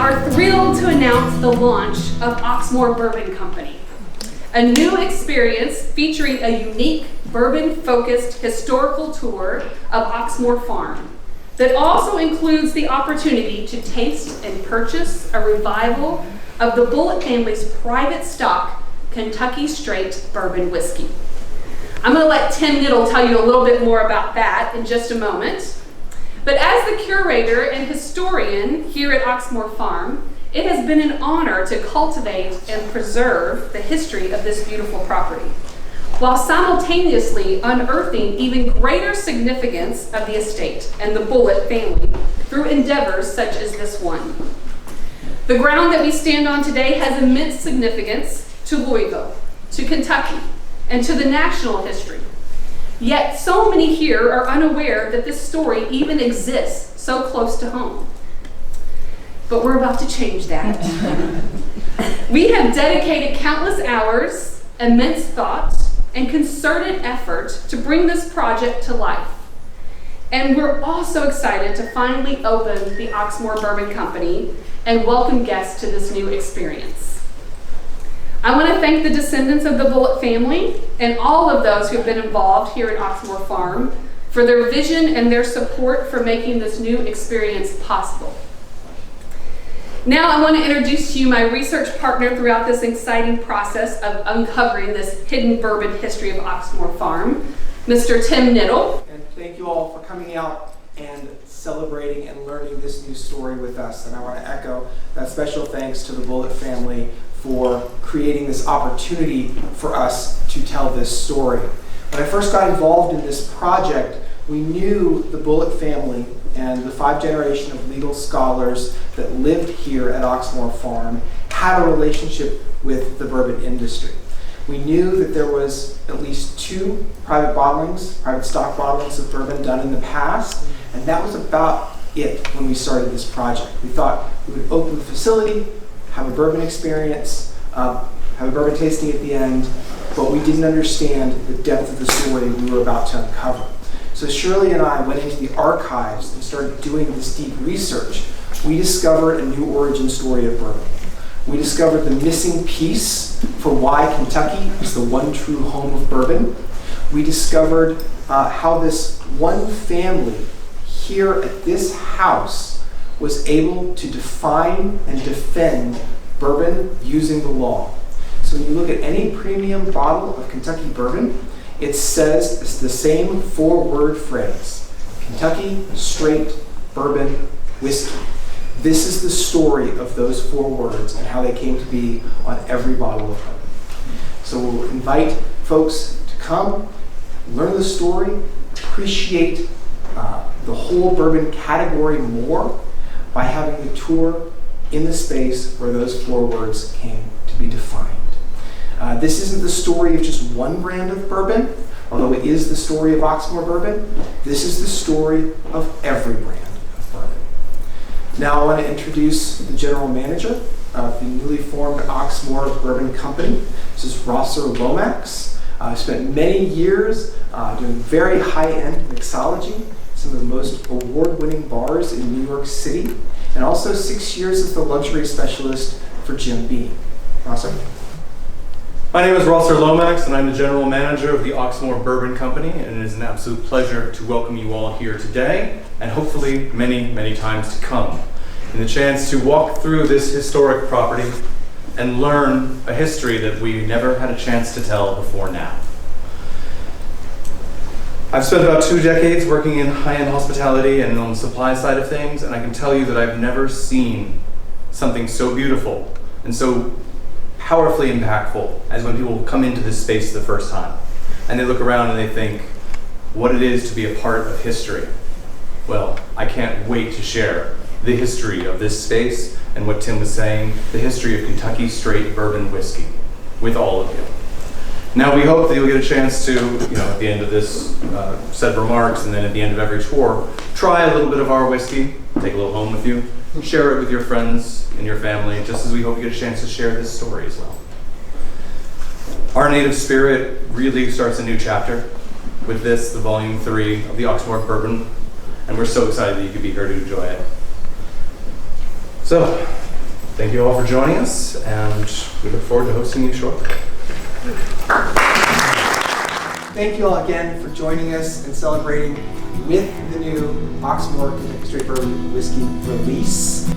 are thrilled to announce the launch of Oxmoor Bourbon Company, a new experience featuring a unique bourbon-focused historical tour of Oxmoor Farm that also includes the opportunity to taste and purchase a revival of the Bullitt family's private stock Kentucky Straight Bourbon Whiskey. I'm going to let Tim Knittel tell you a little bit more about that in just a moment. But as the curator and historian here at Oxmoor Farm, it has been an honor to cultivate and preserve the history of this beautiful property, while simultaneously unearthing even greater significance of the estate and the Bullitt family through endeavors such as this one. The ground that we stand on today has immense significance to Louisville, to Kentucky, and to the national history. Yet so many here are unaware that this story even exists so close to home. But we're about to change that. We have dedicated countless hours, immense thought, and concerted effort to bring this project to life. And we're also excited to finally open the Oxmoor Bourbon Company and welcome guests to this new experience. I want to thank the descendants of the Bullitt family and all of those who have been involved here at Oxmoor Farm for their vision and their support for making this new experience possible. Now I want to introduce to you my research partner throughout this exciting process of uncovering this hidden bourbon history of Oxmoor Farm, Mr. Tim Knittel. And thank you all for coming out and celebrating and learning this new story with us. And I want to echo that special thanks to the Bullitt family for creating this opportunity for us to tell this story. When I first got involved in this project, we knew the Bullitt family and the 5th generation of legal scholars that lived here at Oxmoor Farm had a relationship with the bourbon industry. We knew that there was at least 2 private stock bottlings of bourbon done in the past, and that was about it when we started this project. We thought we would open the facility, have a bourbon experience, have a bourbon tasting at the end, but we didn't understand the depth of the story we were about to uncover. So Shirley and I went into the archives and started doing this deep research. We discovered a new origin story of bourbon. We discovered the missing piece for why Kentucky is the one true home of bourbon. We discovered how this one family here at this house was able to define and defend bourbon using the law. So when you look at any premium bottle of Kentucky bourbon, it says it's the same 4-word phrase: Kentucky Straight Bourbon Whiskey. This is the story of those 4 words and how they came to be on every bottle of bourbon. So we'll invite folks to come, learn the story, appreciate the whole bourbon category more by having the tour in the space where those 4 words came to be defined. This isn't the story of just one brand of bourbon, although it is the story of Oxmoor Bourbon. This is the story of every brand of bourbon. Now I want to introduce the general manager of the newly formed Oxmoor Bourbon Company. This is Lomax. Spent many years doing very high-end mixology, some of the most award-winning bars in New York City, and also 6 years as the luxury specialist for Jim Beam. Rosser? My name is Lomax, and I'm the general manager of the Oxmoor Bourbon Company, and it is an absolute pleasure to welcome you all here today, and hopefully many, many times to come, and the chance to walk through this historic property and learn a history that we never had a chance to tell before now. I've spent about 2 decades working in high-end hospitality and on the supply side of things, and I can tell you that I've never seen something so beautiful and so powerfully impactful as when people come into this space the first time. And they look around and they think what it is to be a part of history. Well, I can't wait to share the history of this space and what Tim was saying, the history of Kentucky Straight Bourbon Whiskey with all of you. Now we hope that you'll get a chance to, at the end of this set of remarks and then at the end of every tour, try a little bit of our whiskey, take a little home with you, and share it with your friends and your family, just as we hope you get a chance to share this story as well. Our native spirit really starts a new chapter with this, the volume 3 of the Oxmoor Bourbon, and we're so excited that you could be here to enjoy it. So, Thank you all for joining us, and we look forward to hosting you shortly. Thank you all again for joining us and celebrating with the new Oxmoor Kentucky Straight Bourbon Whiskey release.